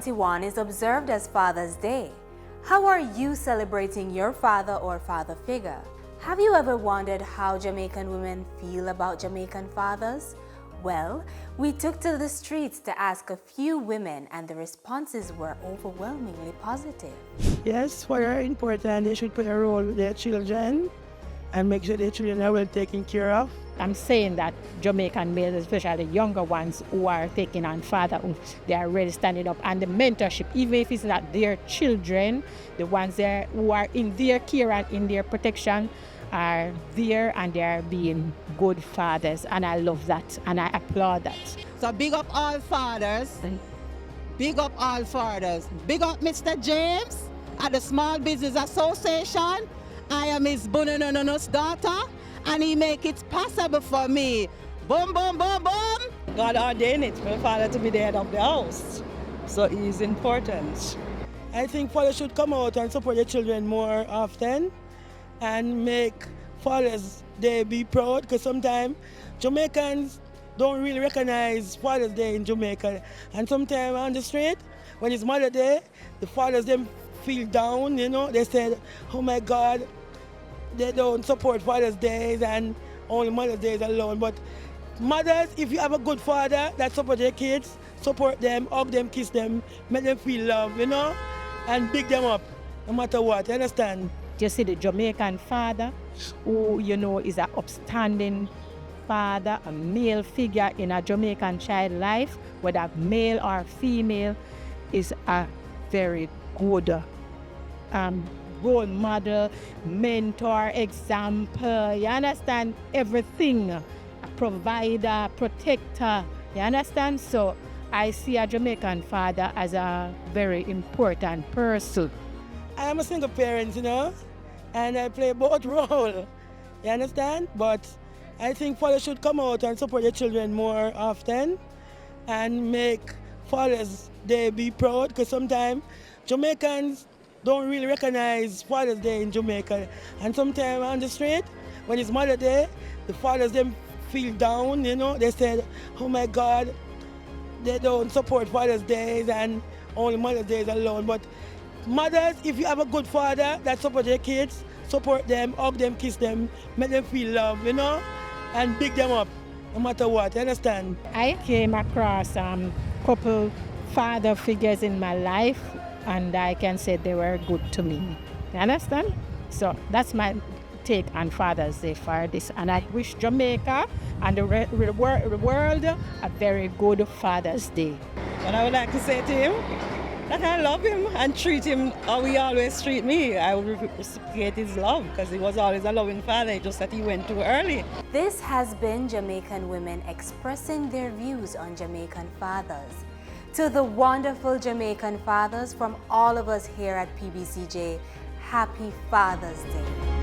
21 is observed as Father's Day. How are you celebrating your father or father figure? Have you ever wondered how Jamaican women feel about Jamaican fathers? Well, we took to the streets to ask a few women, and the responses were overwhelmingly positive. Yes, for her important, they should play a role with their children and make sure their children are well taken care of. I'm saying that Jamaican males, especially the younger ones who are taking on fatherhood, they are really standing up. And the mentorship, even if it's not their children, the ones there who are in their care and in their protection are there and they are being good fathers. And I love that and I applaud that. So big up all fathers. Big up all fathers. Big up Mr. James at the Small Business Association. I am his Bunanono's daughter, and he make it possible for me. Boom, boom, boom, boom. God ordained it for the father to be the head of the house, so he is important. I think fathers should come out and support their children more often and make Father's Day be proud, because sometimes Jamaicans don't really recognize Father's Day in Jamaica. And sometimes on the street, when it's Mother's Day, the fathers them feel down, you know. They said, oh my God, they don't support Father's Days and only Mother's Days alone. But mothers, if you have a good father that supports their kids, support them, hug them, kiss them, make them feel love, you know, and big them up, no matter what, you understand? You see the Jamaican father who, you know, is an upstanding father, a male figure in a Jamaican child life, whether male or female, is a very good role model, mentor, example, you understand, everything, a provider, protector, you understand? So I see a Jamaican father as a very important person. I am a single parent, you know, and I play both roles, you understand? But I think fathers should come out and support their children more often and make Father's Day be proud, because sometimes Jamaicans don't really recognize Father's Day in Jamaica. And sometimes on the street, when it's Mother's Day, the fathers them feel down, you know. They said, oh my God, they don't support Father's Days and only Mother's Days alone. But mothers, if you have a good father that supports their kids, support them, hug them, kiss them, make them feel love, you know, and big them up, no matter what, you understand? I came across a couple father figures in my life, and I can say they were good to me. You understand? So that's my take on Father's Day for this. And I wish Jamaica and the world a very good Father's Day. And I would like to say to him that I love him and treat him how he always treat me. I would reciprocate his love, because he was always a loving father, just that he went too early. This has been Jamaican women expressing their views on Jamaican fathers. To the wonderful Jamaican fathers from all of us here at PBCJ, Happy Father's Day.